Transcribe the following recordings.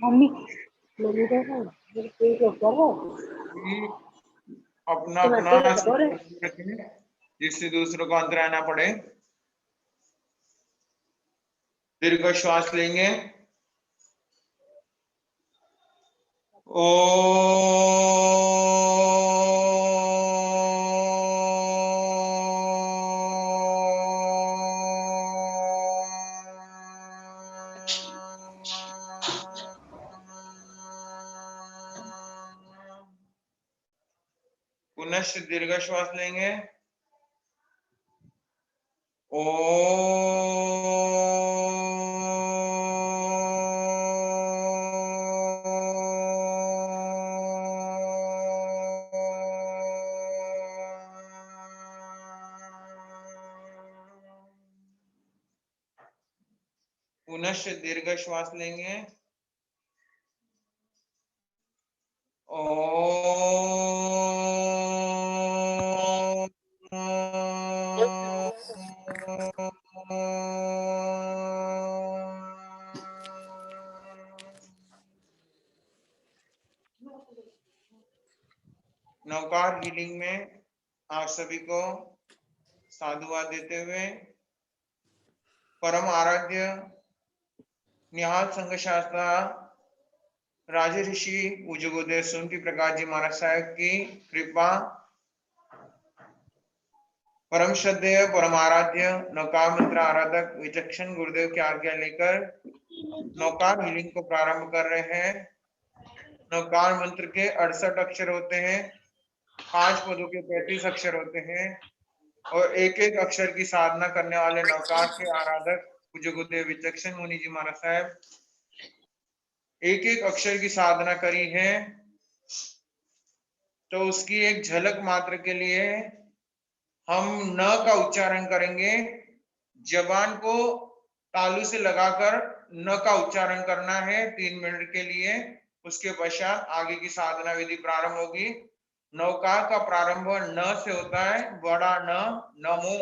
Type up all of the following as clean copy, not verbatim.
Mummy मेरे अपना अपना जिससे दूसरों को अंतराय ना पड़े। दीर्घ श्वास लेंगे। ओ पुनः दीर्घ श्वास लेंगे। ओ पुनः दीर्घ श्वास लेंगे। नवकार हीलिंग में आप सभी को साधुवाद देते हुए परम आराध्य निहाल संघ शास्त्रा राजे ऋषि पूज्य गुरुदेव सुंदरी प्रकाश जी महाराज साहब की कृपा, परम श्रद्धेय परम आराध्य नौकार मंत्र आराधक विचक्षण गुरुदेव की आज्ञा लेकर नौकार हीलिंग को प्रारंभ कर रहे हैं। नौकार मंत्र के 68 अक्षर होते हैं, 5 पदों के 35 अक्षर होते हैं और एक एक अक्षर की साधना करने वाले नौकार के आराधक पूज्य गुरुदेव विचक्षण मुनि जी महाराज साहब एक एक अक्षर की साधना करी है। तो उसकी एक झलक मात्र के लिए हम न का उच्चारण करेंगे। जबान को तालू से लगाकर न का उच्चारण करना है 3 मिनट के लिए। उसके पश्चात आगे की साधना विधि प्रारंभ होगी। नौकार का प्रारंभ न से होता है, बड़ा न, नमो,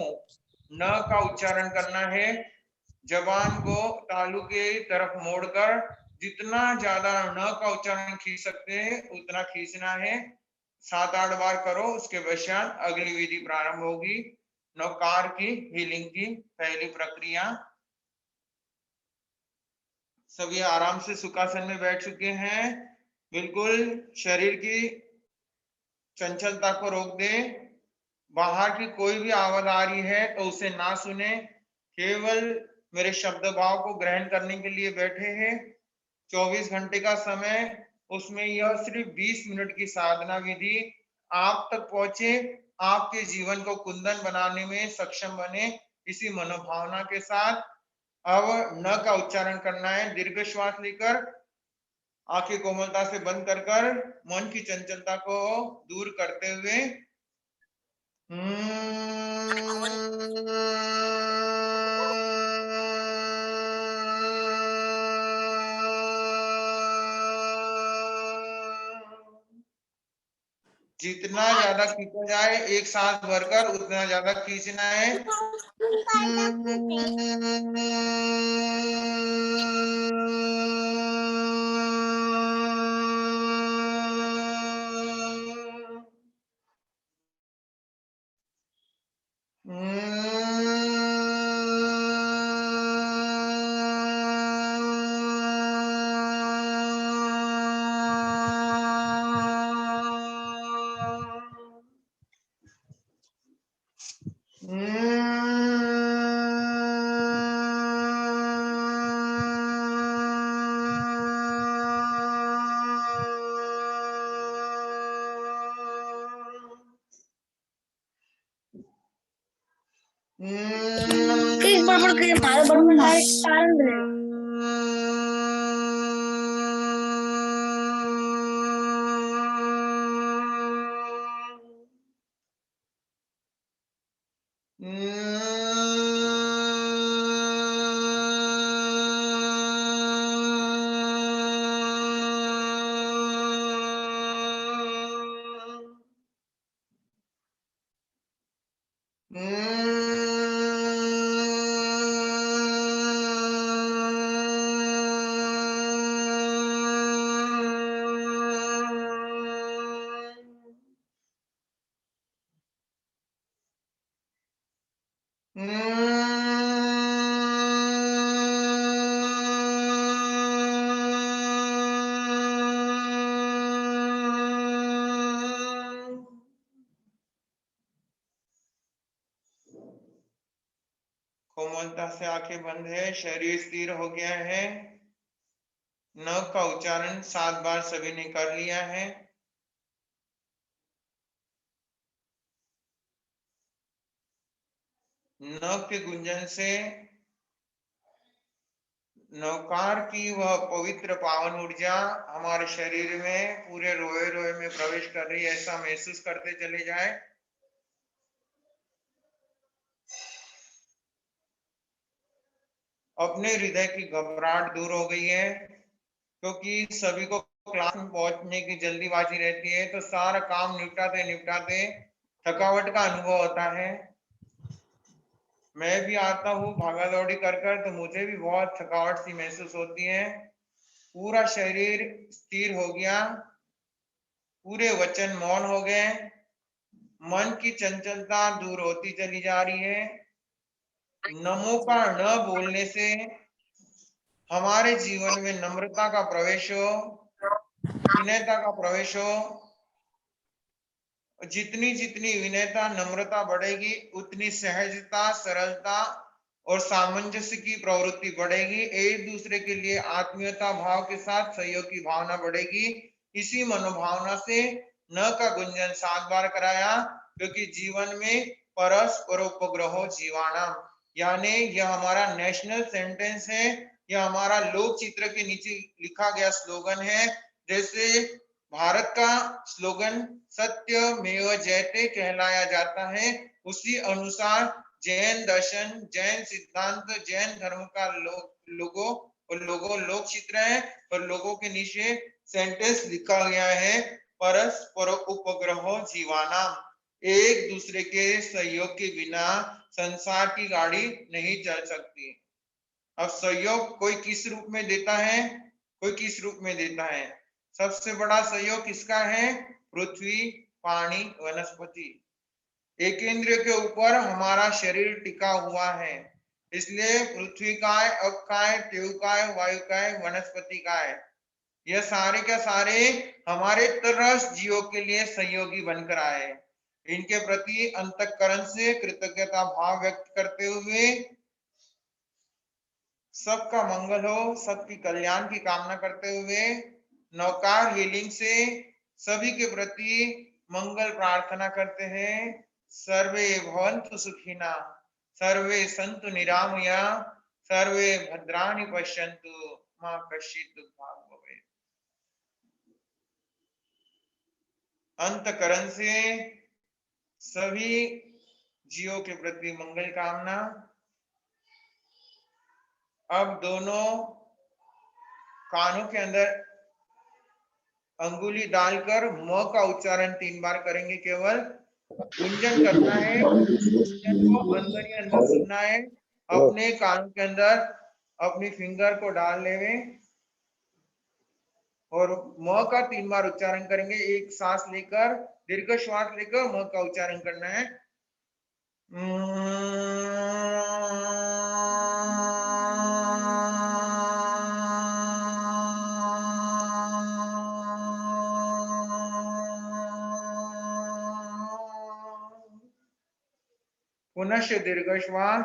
न का उच्चारण करना है। जबान को तालू के तरफ मोड़कर जितना ज्यादा न का उच्चारण खींच सकते हैं उतना खींचना है। 7-8 बार करो, उसके पश्चात अगली विधि प्रारंभ होगी। नौकार की हीलिंग की पहली प्रक्रिया। सभी आराम से सुखासन में बैठ चुके हैं। बिल्कुल शरीर की चंचलता को रोक दें। बाहर की कोई भी आवाज आ रही है तो उसे ना सुने, केवल मेरे शब्द भाव को ग्रहण करने के लिए बैठे हैं। 24 घंटे का समय, उसमें यह सिर्फ 20 मिनट की साधना विधि आप तक पहुंचे, आपके जीवन को कुंदन बनाने में सक्षम बने, इसी मनोभावना के साथ अब न का उच्चारण करना है। दीर्घ श्वास लेकर आंखें कोमलता से बंद कर मन की चंचलता को दूर करते हुए जितना ज्यादा खींचा जाए एक सांस भरकर उतना ज्यादा खींचना है। कोमलता से आंखें बंद है, शरीर स्थिर हो गया है। न का उच्चारण 7 बार सभी ने कर लिया है। न के गुंजन से नवकार की वह पवित्र पावन ऊर्जा हमारे शरीर में पूरे रोए रोए में प्रवेश कर रही है, ऐसा महसूस करते चले जाए। अपने हृदय की घबराहट दूर हो गई है, क्योंकि सभी को क्लास में पहुंचने की जल्दीबाजी रहती है, तो सारा काम निपटाते निपटाते थकावट का अनुभव होता है। मैं भी आता हूँ भागा दौड़ी कर तो मुझे भी बहुत थकावट सी महसूस होती है। पूरा शरीर स्थिर हो गया, पूरे वचन मौन हो गए, मन की चंचलता दूर होती चली जा रही है। नमो का न बोलने से हमारे जीवन में नम्रता का प्रवेश हो, विनयता का प्रवेश हो। जितनी जितनी विनयता नम्रता बढ़ेगी, उतनी सहजता, सरलता और सामंजस्य की प्रवृत्ति बढ़ेगी। एक दूसरे के लिए आत्मीयता भाव के साथ सहयोग की भावना बढ़ेगी। इसी मनोभावना से न का गुंजन 7 बार कराया, क्योंकि जीवन में परस्पर उपग्रहो जीवाणाम, यानी यह हमारा नेशनल सेंटेंस है, यह हमारा लोक चित्र के नीचे लिखा गया स्लोगन है। जैसे भारत का स्लोगन सत्यमेव जयते कहलाया जाता है, उसी अनुसार जैन दर्शन, जैन सिद्धांत, जैन धर्म का लोगो और लोक चित्र है, और लोगों के नीचे सेंटेंस लिखा गया है, परस्पर उपग्रहो जीवानाम। एक दूसरे के सहयोग के बिना संसार की गाड़ी नहीं चल सकती। अब सहयोग कोई किस रूप में देता है, कोई किस रूप में देता है। सबसे बड़ा सहयोग किसका है? पृथ्वी, पानी, वनस्पति। एक इंद्रिय के ऊपर हमारा शरीर टिका हुआ है, इसलिए पृथ्वी का है, अब का है, तेव का है, वायु का है, वनस्पति का है। यह सारे के सारे हमारे तरस जीवों के लिए सहयोगी बनकर आए। इनके प्रति अंतःकरण से कृतज्ञता भाव व्यक्त करते हुए सबका मंगल हो, सबकी कल्याण की कामना करते हुए नवकार हीलिंग से सभी के प्रति मंगल प्रार्थना करते हैं। सर्वे भवन्तु सुखिना, सर्वे सन्तु निरामया, सर्वे भद्राणि पश्यन्तु, मा कश्चित् दुःखभाग् भवेत्। अंतःकरण से सभी जीवों के प्रति मंगल कामना। अब दोनों कानों के अंदर अंगुली डालकर म का उच्चारण 3 बार करेंगे। केवल गुंजन करना है, गुंजन को अंदर ही अंदर सुनना है। अपने कान के अंदर अपनी फिंगर को डाल लेवे और म का 3 बार उच्चारण करेंगे। एक सांस लेकर, दीर्घ श्वास लेकर म का उच्चारण करना है। पुनश्च दीर्घ श्वास।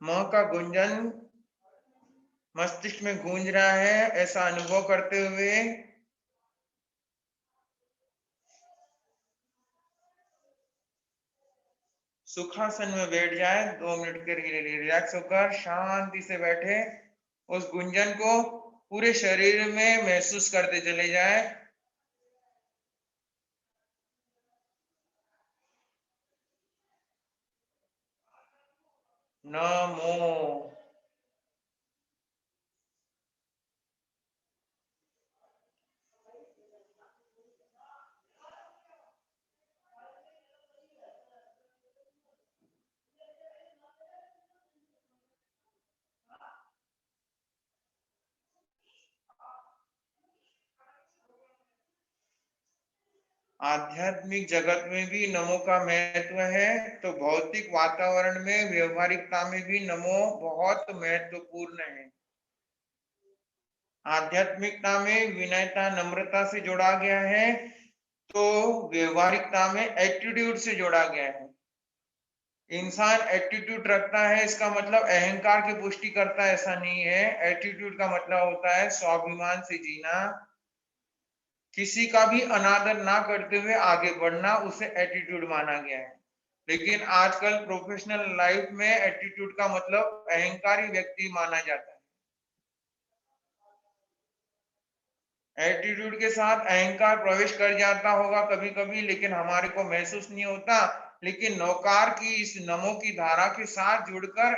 म का गुंजन मस्तिष्क में गूंज रहा है, ऐसा अनुभव करते हुए सुखासन में बैठ जाए। 2 मिनट के लिए रिलैक्स होकर शांति से बैठे, उस गुंजन को पूरे शरीर में महसूस करते चले जाए। नमो। आध्यात्मिक जगत में भी नमो का महत्व है, तो भौतिक वातावरण में व्यवहारिकता में भी नमो बहुत महत्वपूर्ण है। आध्यात्मिकता में विनयता नम्रता से जोड़ा गया है, तो व्यवहारिकता में एटीट्यूड से जोड़ा गया है। इंसान एटीट्यूड रखता है, इसका मतलब अहंकार की पुष्टि करता है, ऐसा नहीं है। एटीट्यूड का मतलब होता है स्वाभिमान से जीना, किसी का भी अनादर ना करते हुए आगे बढ़ना, उसे एटीट्यूड माना गया है। लेकिन आजकल प्रोफेशनल लाइफ में एटीट्यूड का मतलब अहंकारी व्यक्ति माना जाता है। एटीट्यूड के साथ अहंकार प्रवेश कर जाता होगा कभी कभी, लेकिन हमारे को महसूस नहीं होता। लेकिन नौकार की इस नमो की धारा के साथ जुड़कर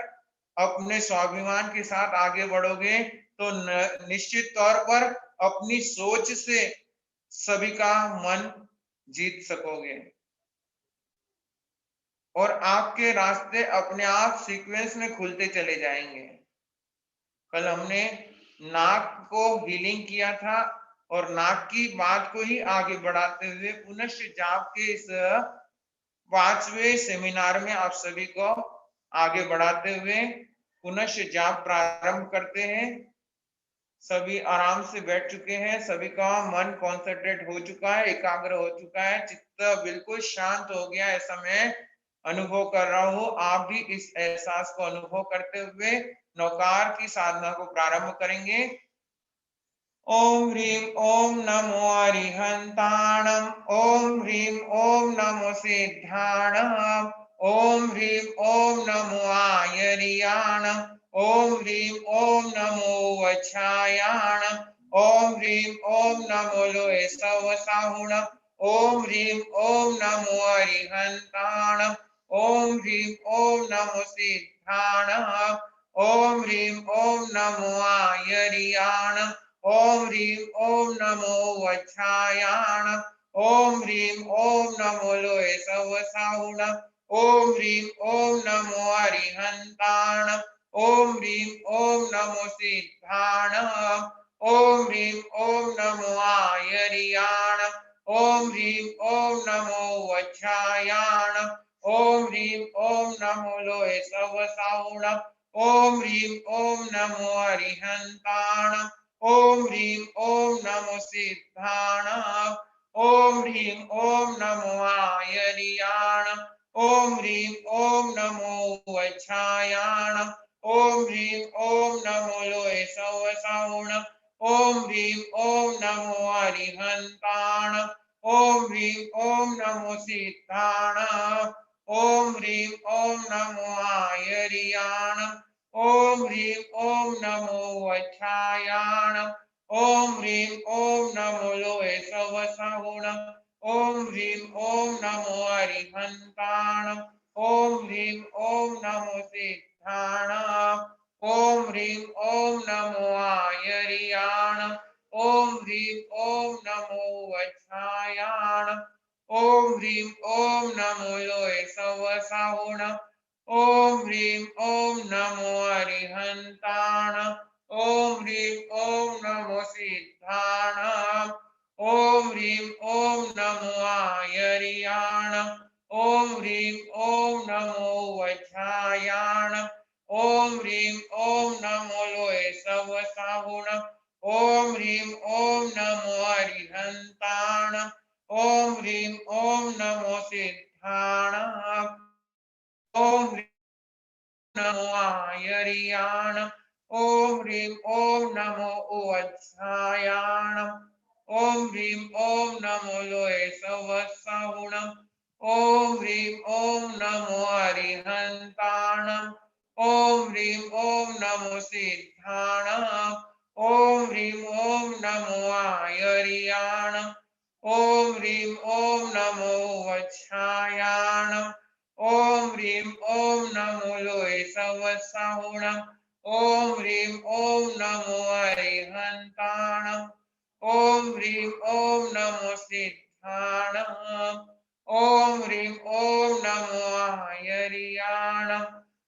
अपने स्वाभिमान के साथ आगे बढ़ोगे तो निश्चित तौर पर अपनी सोच से सभी का मन जीत सकोगे और आपके रास्ते अपने आप सीक्वेंस में खुलते चले जाएंगे। कल हमने नाक को हीलिंग किया था और नाक की बात को ही आगे बढ़ाते हुए पुनश्च जाप के इस 5वें सेमिनार में आप सभी को आगे बढ़ाते हुए पुनश्च जाप प्रारंभ करते हैं। सभी आराम से बैठ चुके हैं, सभी का मन कॉन्सेंट्रेट हो चुका है, एकाग्र हो चुका है, चित्त बिल्कुल शांत हो गया, ऐसा मैं अनुभव कर रहा हूं। आप भी इस एहसास को अनुभव करते हुए नौकार की साधना को प्रारंभ करेंगे। ओम ह्रीं ओम नमो अरिहंताणम, ओम ह्रीं ओम नमो सिद्धाणम, ओम ह्रीं ओम नमो आयर्याणम, ओम ह्रीं ओम नमो वच्छायाणम, ओम ह्रीं ओम नमो लोहे सवसाहुणम, ओम ह्रीं ओम नमो अरिहंताणम, ओम ह्रीं ओम नमो सिद्धाणम, ओम ह्रीं ओम नमो आयर्याणम, ओम ह्रीं ओम नमो वच्छायाणम, ओम ह्रीं ओम नमो लोहे सवसाहुणम, ओम ह्रीं ओम नमो अरिहंताणम, ओम ह्रीं ओम नमो सिद्धाणम, ओम ह्रीं ओम नमो आयर्याणम, ओम ह्रीं ओम नमो वच्छायाणम, ओम ह्रीं ओम नमो लोहे सवसाहुणम, ओम ह्रीं ओम नमो अरिहंताणम, ओम ह्रीं ओम नमो सिद्धाणम, ओम ह्रीं ओम नमो आयर्याणम, ओम ह्रीं ओम नमो वच्छायाणम, ओम ह्रीं ओम नमो लोहे सवसाहुणम, ओम ह्रीं ओम नमो अरिहंताणम, ओम ह्रीं ओम नमो सिद्धाणम, ओम ह्रीं ओम नमो आयर्याणम, ओम ह्रीं ओम नमो वच्छायाणम, ओम ह्रीं ओम नमो लोहे सवसाहुणम, ओम ह्रीं ओम नमो अरिहंताणम, ओम ह्रीं ओम नमो सिद्धाणम, ओम ह्रीं ओम नमो आयर्याणम, ओम ह्रीं ओम नमो वच्छायाणम, ओम ह्रीं ओम नमो लोहे सवसाहुणम, ओम ह्रीं ओम नमो अरिहंताणम, ओम ह्रीं ओम नमो सिद्धाणम, ओम ह्रीं ओम नमो आयर्याणम, ओम ह्रीं ओम नमो वच्छायाणम, ओम ह्रीं ओम नमो लोहे सवसाहुणम, ओम ह्रीं ओम नमो अरिहंताणम, ओम ह्रीं ओम नमो सिद्धाणम, ओम ह्रीं नमो आयर्याणम, ओम ह्रीं ओम नमो वच्छायाणम, ओम ह्रीं ओम नमो लोहे सवसाहुणम, ओम ह्रीं ओम नमो अरिहंताणम, ओम ह्रीं ओम नमो सिद्धाणम, ओम ह्रीं ओम नमो आयर्याणम, ओम ह्रीं ओम नमो वच्छायाणम, ओम ह्रीं ओम नमो लोय सवसाहुणम। ओम ह्रीं ओम नमो अरिहंताणम। ओम ह्रीं ओम नमो सिद्धाणम। ओम ह्रीं ओम नमो आयर्याणम।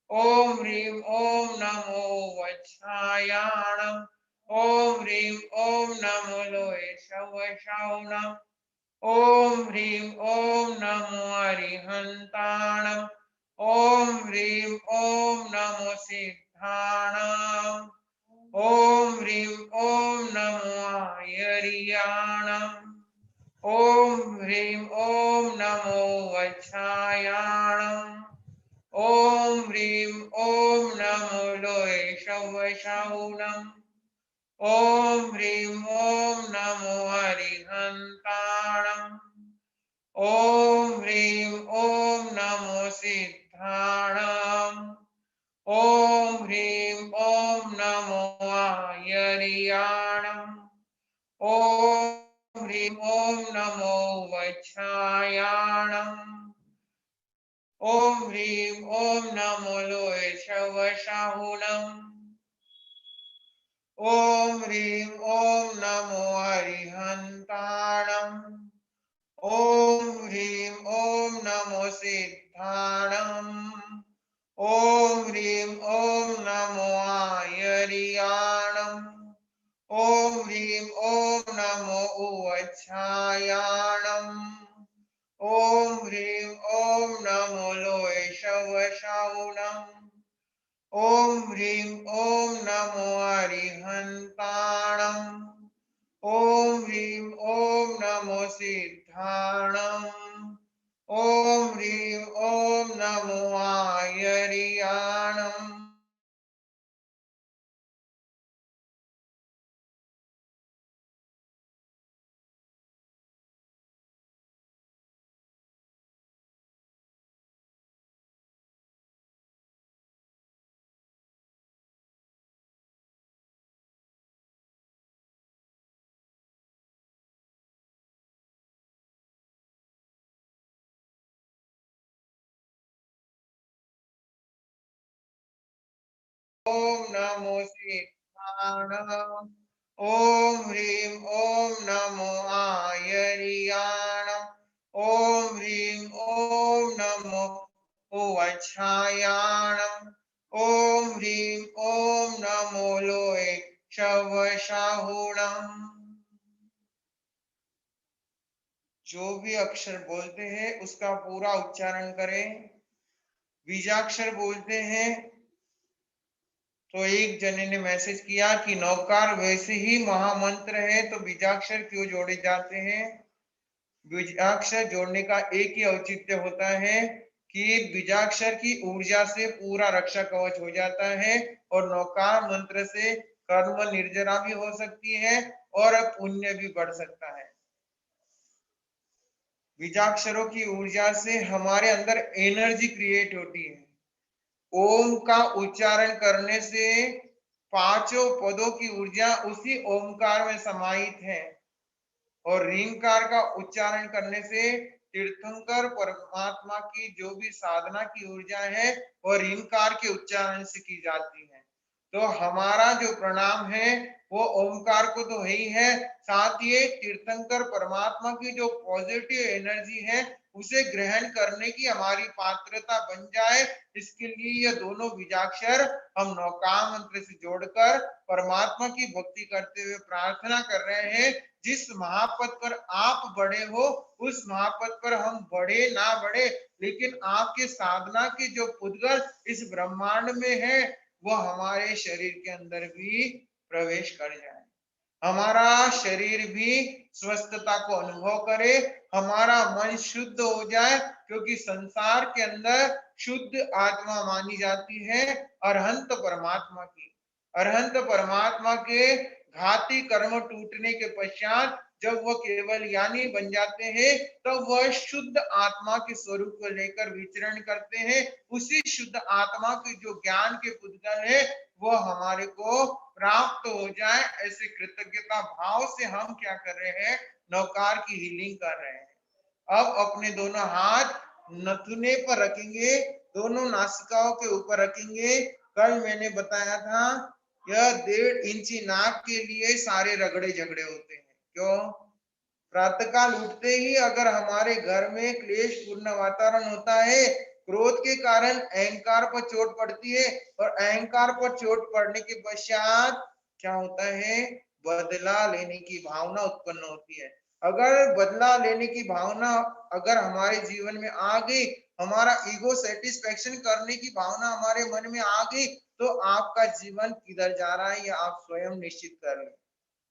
ओम ह्रीं ओम नमो वच्छायाणम। ओम ह्रीं ओम नमो लोय सवसाहुणम। ओम ह्रीं ओम नमो अरिहंताणम। ओम ह्रीं ओम नमो सिद्धाणम। ओम ह्रीं ओम नमो आयर्याणम। ओम ह्रीं ओम नमो वच्छायाणम। ओम ह्रीं ओम नमो लोय सवसाहुणम। ओम ह्रीं ओम नमो अरिहंताणम। ओम ह्रीं ओम नमो सिद्धाणम। ओम ह्रीं ओम नमो आयर्याणम। ओम ह्रीं ओम नमो वच्छायाणम। ओम ह्रीं ओम नमो लोय सवसाहुणम। ओम ह्रीं ओम नमो अरिहंताणम। ओम ह्रीं ओम नमो सिद्धाणम। ओम ह्रीं ओम नमो आयर्याणम। ओम ह्रीं ओम नमो वच्छायाणम। ओम ह्रीं ओम नमो लोय सवसाहुणम। ओम ह्रीं ओम नमो अरिहंताणम। ओम ह्रीं ओम नमो सिद्धाणम। ओम ह्रीं ओम नमो आयर्याणम। ओम नमो सिद्धाणम। ओम ह्रीं ओम नमो आयर्याणम। ओम ह्रीं ओम नमो वच्छायाणम। ओम ह्रीं ओम नमो लोय सवसाहुणम। जो भी अक्षर बोलते हैं उसका पूरा उच्चारण करें। बीजाक्षर बोलते हैं तो एक जने ने मैसेज किया कि नौकार वैसे ही महामंत्र है तो बीजाक्षर क्यों जोड़े जाते हैं। बीजाक्षर जोड़ने का एक ही औचित्य होता है कि बीजाक्षर की ऊर्जा से पूरा रक्षा कवच हो जाता है और नौकार मंत्र से कर्म निर्जरा भी हो सकती है और पुण्य भी बढ़ सकता है। बीजाक्षरों की ऊर्जा से हमारे अंदर एनर्जी क्रिएट होती है। ओम का उच्चारण करने से पांचों पदों की ऊर्जा उसी ओमकार में समाहित है और रींकार का उच्चारण करने से तीर्थंकर परमात्मा की जो भी साधना की ऊर्जा है वो रींकार के उच्चारण से की जाती है। तो हमारा जो प्रणाम है वो ओमकार को तो है ही है, साथ ही तीर्थंकर परमात्मा की जो पॉजिटिव एनर्जी है उसे ग्रहण करने की हमारी पात्रता बन जाए, इसके लिए ये दोनों बीजाक्षर हम नौकार मंत्र से जोड़कर परमात्मा की भक्ति करते हुए प्रार्थना कर रहे हैं। जिस महापद पर आप बड़े हो उस महापद पर हम बढ़े ना बढ़े, लेकिन आपके साधना के जो पुद्गल इस ब्रह्मांड में है वो हमारे शरीर के अंदर भी प्रवेश कर जाए, हमारा शरीर भी स्वस्थता को अनुभव करे, हमारा मन शुद्ध हो जाए, क्योंकि संसार के अंदर शुद्ध आत्मा मानी जाती है अरहंत परमात्मा की। अरहंत परमात्मा के घाती कर्म टूटने के पश्चात जब वह केवल यानी बन जाते हैं तब तो वह शुद्ध आत्मा के स्वरूप को लेकर विचरण करते हैं। उसी शुद्ध आत्मा के जो ज्ञान के पुद्गल है वो हमारे को प्राप्त हो जाए, ऐसे कृतज्ञता भाव से हम क्या कर रहे हैं, नौकार की हीलिंग कर रहे हैं। अब अपने दोनों हाथ नथुने पर रखेंगे, दोनों नासिकाओं के ऊपर रखेंगे। कल मैंने बताया था यह 1.5 इंची नाक के लिए सारे रगड़े झगड़े होते हैं। क्यों? प्रातःकाल उठते ही अगर हमारे घर में क्लेश पूर्ण वातावरण होता है, क्रोध के कारण अहंकार पर चोट पड़ती है, और अहंकार पर चोट पड़ने के पश्चात क्या होता है? बदला लेने की भावना उत्पन्न होती है। अगर बदला लेने की भावना अगर हमारे जीवन में आ गई, हमारा ईगो सेटिस्फेक्शन करने की भावना हमारे मन में आ गई, तो आपका जीवन किधर जा रहा है, यह आप स्वयं निश्चित कर लें।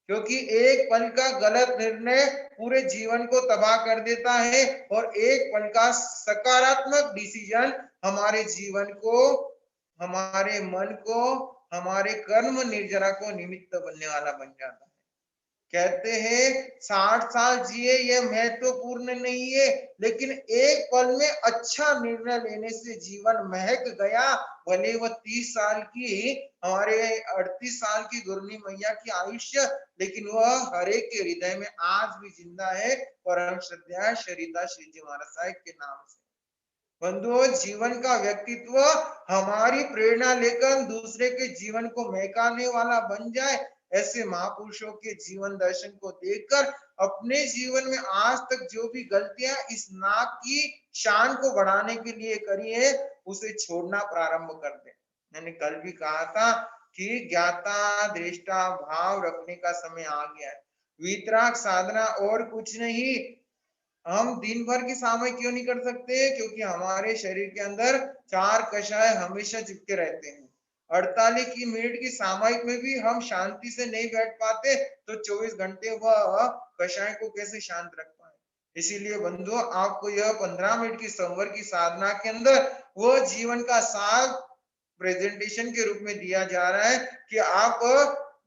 क्योंकि एक पल का गलत निर्णय पूरे जीवन को तबाह कर देता है, और एक पल का सकारात्मक डिसीजन हमारे जीवन को, हमारे मन को, हमारे कर्म निर्जरा को निमित्त बनने वाला बन जाता है। कहते हैं 60 साल जिए यह महत्वपूर्ण नहीं है, लेकिन एक पल में अच्छा निर्णय लेने से जीवन महक गया। भले वह 30 साल की, हमारे 38 साल की गुरनी मैया की आयुष्य, लेकिन वह हरेक के हृदय में आज भी जिंदा है। परम श्रद्धा शरीदा श्री जी महाराज साहब के नाम से। बंधुओं, जीवन का व्यक्तित्व हमारी प्रेरणा लेकर दूसरे के जीवन को महकाने वाला बन जाए, ऐसे महापुरुषों के जीवन दर्शन को देखकर अपने जीवन में आज तक जो भी गलतियां इस नाक की शान को बढ़ाने के लिए करी है, उसे छोड़ना प्रारंभ कर दे। मैंने कल भी कहा था कि ज्ञाता दृष्टा भाव रखने का समय आ गया है। वितराग साधना और कुछ नहीं। हम दिन भर की सामय क्यों नहीं कर सकते? क्योंकि हमारे शरीर के अंदर 4 कषाय हमेशा चिपके रहते हैं। 48 की मिनट की सामयिक में भी हम शांति से नहीं बैठ पाते, तो 24 घंटे वह कषाय को कैसे शांत रख पाए? इसीलिए बंधुओं, आपको यह 15 मिनट की संवर की साधना के अंदर वो जीवन का सार प्रेजेंटेशन के रूप में दिया जा रहा है कि आप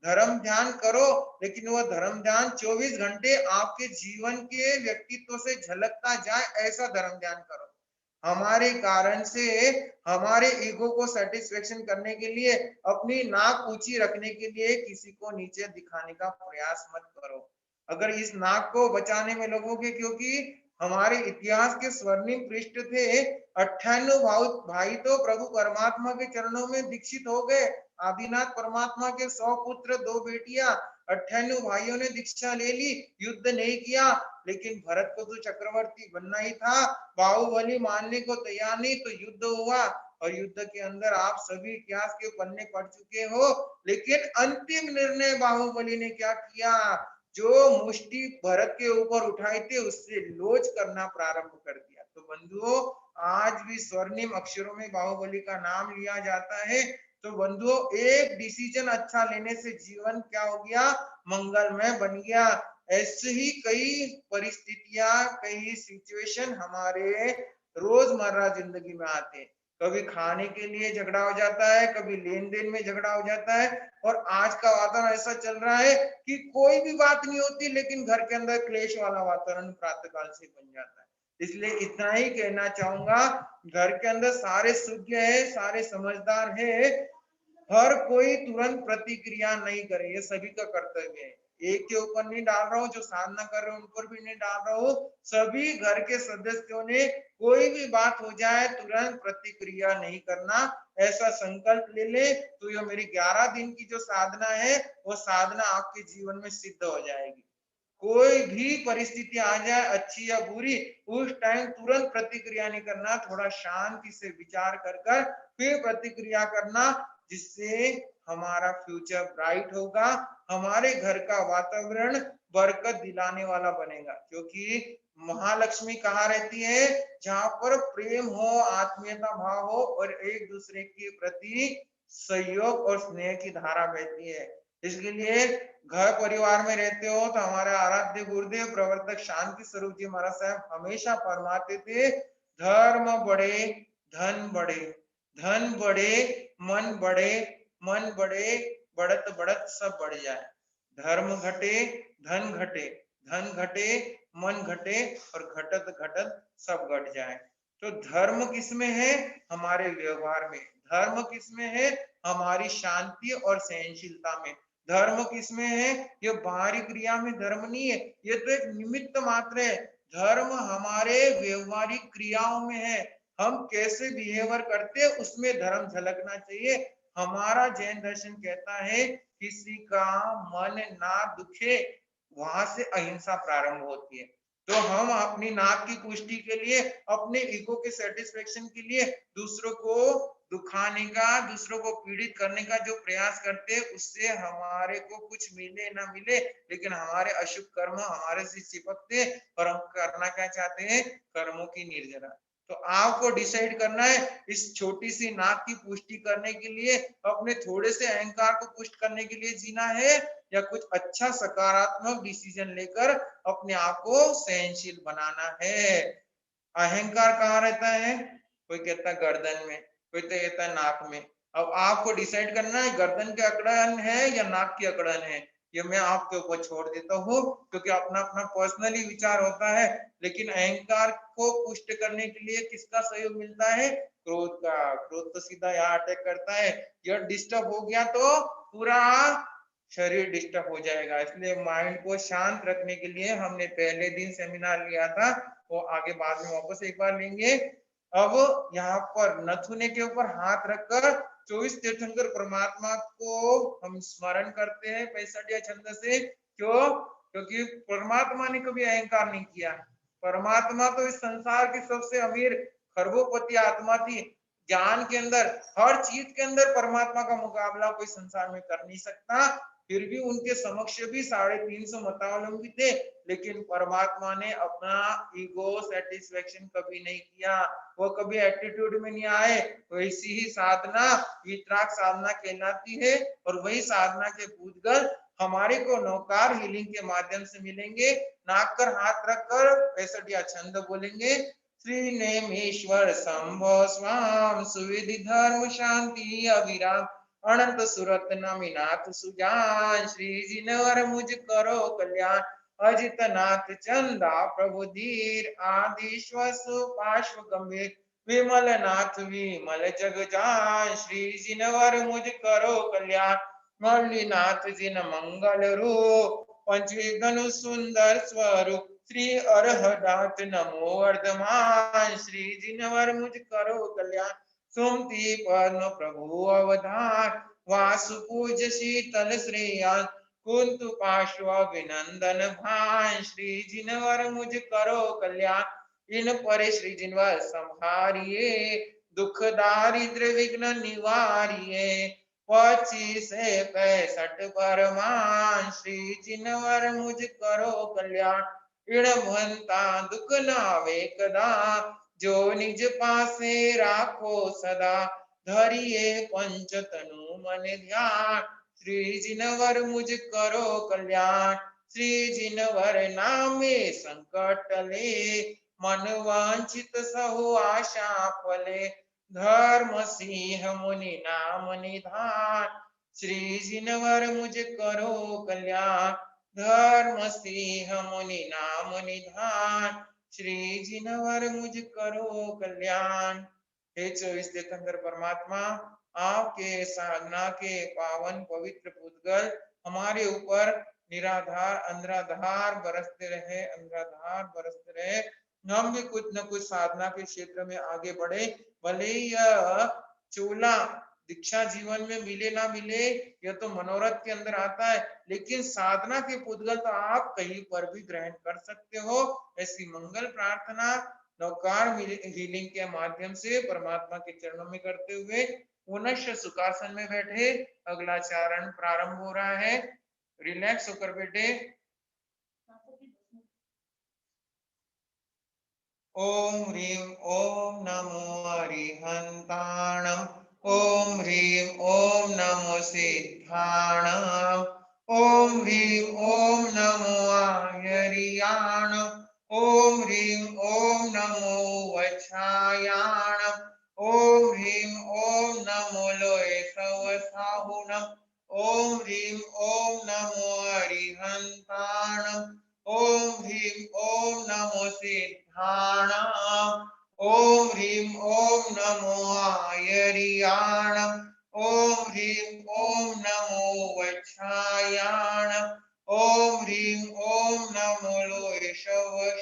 धर्म ध्यान करो, लेकिन वह धर्म ध्यान 24 घंटे आपके जीवन के व्यक्तित्व से झलकता जाए, ऐसा धर्म ध्यान करो। हमारे कारण से हमारे ईगो को सेटिस्फेक्शन करने के लिए, अपनी नाक ऊंची रखने के लिए किसी को नीचे दिखाने का प्रयास मत करो। अगर इस नाक को बचाने में लगोगे, क्योंकि हमारे इतिहास के स्वर्णिम पृष्ठ थे, 98 भाई तो प्रभु परमात्मा के चरणों में दीक्षित हो गए। आदिनाथ परमात्मा के 100 पुत्र 2 बेटियां, 98 भाइयों ने दीक्षा ले ली, युद्ध नहीं किया। लेकिन भरत को तो चक्रवर्ती बनना ही था, बाहुबली मानने को तैयार नहीं, तो युद्ध हुआ, और युद्ध के अंदर आप सभी इतिहास के पन्ने पढ़ चुके हो। लेकिन अंतिम निर्णय बाहुबली ने क्या किया? जो मुष्टि भरत के ऊपर उठाई थी, उससे लोच करना प्रारंभ कर दिया। तो बंधुओं, आज भी स्वर्णिम अक्षरों में बाहुबली का नाम लिया जाता है। तो बंधुओं, एक डिसीजन अच्छा लेने से जीवन क्या हो गया? मंगलमय बन गया। ऐसे ही कई परिस्थितियां, कई सिचुएशन हमारे रोजमर्रा जिंदगी में आते हैं। कभी खाने के लिए झगड़ा हो जाता है, कभी लेन देन में झगड़ा हो जाता है, और आज का वातावरण ऐसा चल रहा है कि कोई भी बात नहीं होती, लेकिन घर के अंदर क्लेश वाला वातावरण प्रातःकाल से बन जाता है। इसलिए इतना ही कहना चाहूंगा, घर के अंदर सारे सूझे है, सारे समझदार है, हर कोई तुरंत प्रतिक्रिया नहीं करे, ये सभी का कर्तव्य है। एक के ऊपर नहीं डाल रहा हूँ, जो साधना कर रहे हैं उन पर भी नहीं डाल रहा हूँ। सभी घर के सदस्यों ने कोई भी बात हो जाए तुरंत प्रतिक्रिया नहीं करना, ऐसा संकल्प ले ले, तो ये मेरी 11 दिन की जो साधना है, वो साधना आपके जीवन में सिद्ध हो जाएगी। कोई भी परिस्थिति आ जाए, अच्छी या बुरी, उस टाइम तुरंत प्रतिक्रिया नहीं करना, थोड़ा शांति से विचार कर फिर प्रतिक्रिया करना, जिससे हमारा फ्यूचर ब्राइट होगा, हमारे घर का वातावरण बरकत दिलाने वाला बनेगा। क्योंकि महालक्ष्मी कहाँ रहती है? जहां पर प्रेम हो, आत्मीयता भाव हो, और एक दूसरे के प्रति सहयोग और स्नेह की धारा बहती है। इसलिए घर परिवार में रहते हो तो हमारे आराध्य गुरुदेव प्रवर्तक शांति स्वरूप जी महाराज साहब हमेशा फरमाते थे, धर्म बढ़े धन बढ़े, धन बढ़े मन बढ़े, मन बढ़े बढ़त बढ़त सब बढ़ जाए। धर्म घटे धन घटे, धन घटे मन घटे, और घटत घटत सब घट जाए। तो धर्म किसमें है? हमारे व्यवहार में। धर्म किसमें है? हमारी शांति और सहनशीलता में। धर्म किसमें है? ये बाहरी क्रिया में धर्म नहीं है, ये तो एक निमित्त मात्र है। धर्म हमारे व्यवहारिक क्रियाओं में है, हम कैसे बिहेवियर करते हैं उसमें धर्म झलकना चाहिए। हमारा जैन दर्शन कहता है किसी का मन ना दुखे, वहां से अहिंसा प्रारंभ होती है। तो हम अपनी नाक की पुष्टि के लिए, अपने ईगो के सेटिस्फेक्शन के लिए दूसरों को दुखाने का, दूसरों को पीड़ित करने का जो प्रयास करते हैं, उससे हमारे को कुछ मिले ना मिले, लेकिन हमारे अशुभ कर्म हमारे से चिपकते हैं और हम करना क्या चाहते हैं, कर्मों की निर्जरा। तो आपको डिसाइड करना है इस छोटी सी नाक की पुष्टि करने के लिए, अपने थोड़े से अहंकार को पुष्ट करने के लिए जीना है, या कुछ अच्छा सकारात्मक डिसीजन लेकर अपने आप को सहनशील बनाना है। अहंकार कहाँ रहता है? कोई कहता है गर्दन में, कोई तो कहता है नाक में। अब आपको डिसाइड करना है गर्दन की अकड़न है या नाक की अकड़न है। ये मैं आपके ऊपर छोड़ देता हूँ, क्योंकि अपना अपना पर्सनली विचार होता है। लेकिन अहंकार को पुष्ट करने के लिए किसका सहयोग मिलता है? क्रोध का। क्रोध तो सीधा यहाँ अटैक करता है, यह डिस्टर्ब हो गया तो पूरा शरीर डिस्टर्ब हो जाएगा। इसलिए माइंड को शांत रखने के लिए हमने पहले दिन सेमिनार लिया था, वो आगे बाद में वापस एक बार लेंगे। अब यहाँ पर नथुने के ऊपर हाथ रखकर 24 तीर्थंकर परमात्मा को हम स्मरण करते हैं 65 छंद से। क्यों? क्योंकि परमात्मा ने कभी अहंकार नहीं किया। परमात्मा तो इस संसार की सबसे अमीर खरबोपति आत्मा थी। ज्ञान के अंदर, हर चीज के अंदर परमात्मा का मुकाबला कोई संसार में कर नहीं सकता। फिर भी उनके समक्ष भी 350 मतावलंबी थे, लेकिन परमात्मा ने अपना ईगो सेटिस्फेक्शन कभी नहीं किया। वो कभी एटीट्यूड में नहीं आए। वैसी ही साधना वितराग साधना कहलाती है, और वही साधना के पूजगल हमारे को नौकार हीलिंग के माध्यम से मिलेंगे। नाक कर हाथ रखकर 65 छंद बोलेंगे। श्री नेमेश्वर शंभो स्वाम सुविधि धर्म शांति अविराम अनंत सुरत नमिनाथ सुजान श्री जिनवर मुझ करो कल्याण अजित नाथ चंदा प्रभु धीर आदिश्वसु पार्श्व गंभीर विमल नाथ विमल जग जान श्री जिनवर मुझ करो कल्याण मल्लीनाथ जिन मंगल रूप पंचविघ्न सुंदर स्वरूप श्री अरहनाथ नमो वर्धमान श्री जिनवर मुझ करो कल्याण सुमति पद्म प्रभु अवधान वासु पूज शीतल श्रेयान कुंतु पार्श्व अभिनंदन भान श्री जिनवर मुझ करो कल्याण इन पर श्री जिनवर संहारिये दुख दारिद्र विघ्न निवारिये 25 से 65 परमान श्री जिनवर मुझ करो कल्याण ऋण भंता दुख नावे कदा जो निज पासे राखो सदा धरिए पंच तनु मन ध्यान श्री जिनवर मुझ करो कल्याण श्री जिनवर नामे संकट ले मन वांछित सहु आशा फले धर्म सिंह मुनि नाम निधान श्री जिनवर मुझ करो कल्याण धर्म सिंह मुनि नाम निधान श्री जिनवर मुझ करो कल्याण। हे 24 तीर्थंकर परमात्मा, आपके साधना के पावन पवित्र पूतगल हमारे ऊपर निराधार अंधराधार बरसते रहे, अंधराधार बरसते रहे। हम भी कुछ न कुछ साधना के क्षेत्र में आगे बढ़े। भले यह चोला दीक्षा जीवन में मिले ना मिले, यह तो मनोरथ के अंदर आता है, लेकिन साधना के पूतगल तो आप कहीं पर भी ग्रहण कर सकते हो। ऐसी मंगल प्रार्थना नवकार हीलिंग के माध्यम से परमात्मा के चरणों में करते हुए पुनश्च सुखासन में बैठे अगला चरण प्रारंभ हो रहा है। रिलैक्स होकर बैठे। ओम ह्रीं ओम नमो अरिहंताणम् ओम ह्रीं ओम नमो सिद्धाणम् ओम ह्रीं ओम नमो आयर्याणम् ओम ह्रीं ओम नमो वच्छायाणम् ओम ह्रीं ओम नमो लोय सवसाहुणम् ओम ह्रीं ओम नमो अरिहंताणम् ओम ह्रीं ओम नमो सिद्धाणम् ओम ह्रीं ओम नमो आयर्याणम् ओम ह्रीं ओम नमो वच्छायाणम् ओम ह्रीं ओम नमो लोयशवशाहुणम्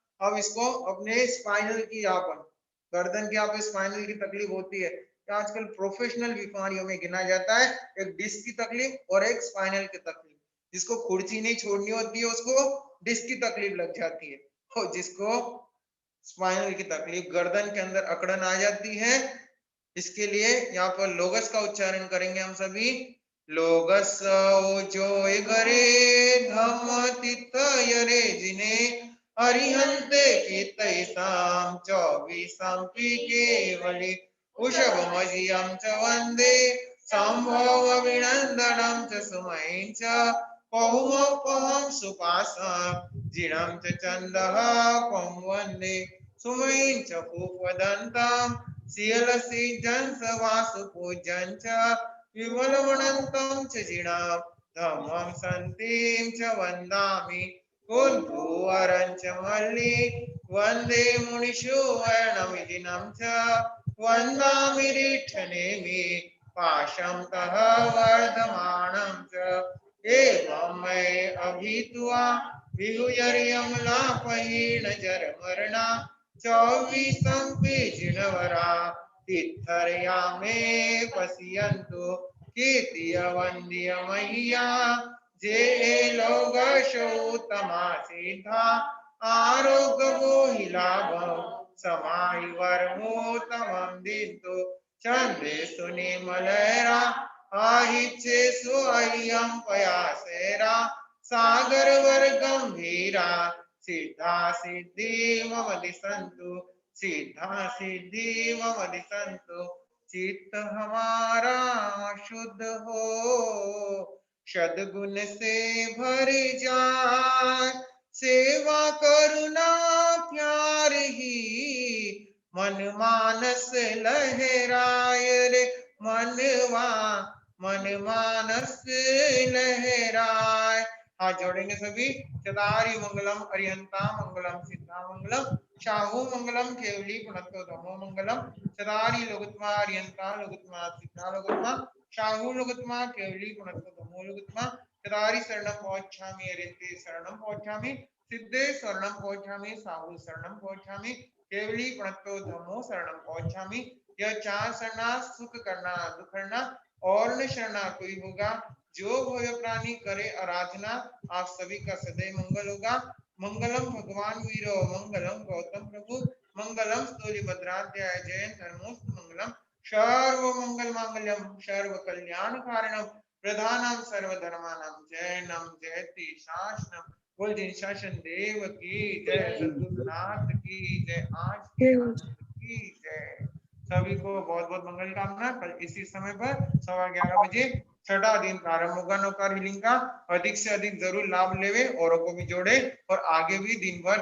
अब इसको अपने स्पाइनल की यहाँ पर गर्दन की यहाँ पे स्पाइनल की तकलीफ होती है, आजकल प्रोफेशनल बीमारियों में गिना जाता है, एक डिस्क की तकलीफ और एक स्पाइनल की तकलीफ। जिसको कुर्सी नहीं छोड़नी होती है उसको डिस्क की तकलीफ लग जाती है, और जिसको स्पाइनल की तकलीफ गर्दन के अंदर अकड़न आ जाती है। इसके लिए यहाँ पर लोगस का उच्चारण करेंगे हम सभी। लोगस जो गरे धम तित यरे जिने अरिहंते कीर्तयितां चौबीसं पी केवली कुशभमजियं च वन्दे संभव विनन्दनं च सुमयं च पहुमोपहं सुपासं जिनं च चन्दः पं वन्दे सुमयं च पूपदन्तं शीलसि जंसवासुपूज्यं च विमलमनन्तं च जिनं धम्मं सन्तिं च वन्दामि कुन्धुवरं च मल्लि वन्दे मुनिषु वर्णमिदिनं च वन्दामि रिठ्ठनेमि पाशं तः वर्धमानं च एवं मयि अभित्वा विहुयर्यमलापहीन जरमरणा चौबीसं जिनवरा तित्थर्या मे पश्यन्तु कीर्तिय मह्या जे लोगशोत्तमा सिद्धा आरोग्य मोहि लाभं समाहि वर्मोत्तमं दिन्तु चन्द्रे सुनिमलैरा आहिच्छेषु अह्यं पयासेरा सागर वर गंभीरा सिद्धा सिद्धि मम दिशन्तु सिद्धा सिद्धि मम दिशन्तु चित्त हमारा शुद्ध हो सद्गुण से भर जाए सेवा करुणा प्यार ही मन मानस लहराए रे मन मानस लहराए। हाथ जोड़ेंगे सभी। चदारी मंगलम अरिहंता मंगलम सिद्धा मंगलम शाहु मंगलम केवली पुनत्तो धमो मंगलम चदारी लोगुत्मा अरिहंता लोगुत्मा सिद्धा लोगुत्मा शाहु लोगुत्मा केवली पुनत्तो धमो लोगुत्मा चदारी शरणं पौच्छामि अरिहंते शरणं पौच्छामि सिद्धे शरणं पौच्छामि साहु शरणं पौच्छामि केवली पुनत्तो धमो शरणं पौच्छामि। यह चार शरणा सुख करना दुख करना और न शरणा कोई होगा जो भय प्राणी करे आराधना आप सभी का सदैव मंगल होगा। मंगलम भगवान वीरो मंगलम गौतम प्रभु मंगलम स्तोली भद्राध्याय जयंत धर्मोस्तु मंगलम सर्व मंगल मांगल्यम सर्व कल्याण कारणम प्रधानम सर्व धर्मानाम जयनम जयति शासनम। बोल जिन शासन देव की जय, सद्गुरुनाथ की जय, आज के आनंद की जय। सभी को बहुत बहुत मंगल कामना। कल इसी समय पर 11:15 बजे छठा दिन प्रारंभ होगा नौकार हीलिंग का। अधिक से अधिक जरूर लाभ लेवे, औरों को भी जोड़े और आगे भी दिन भर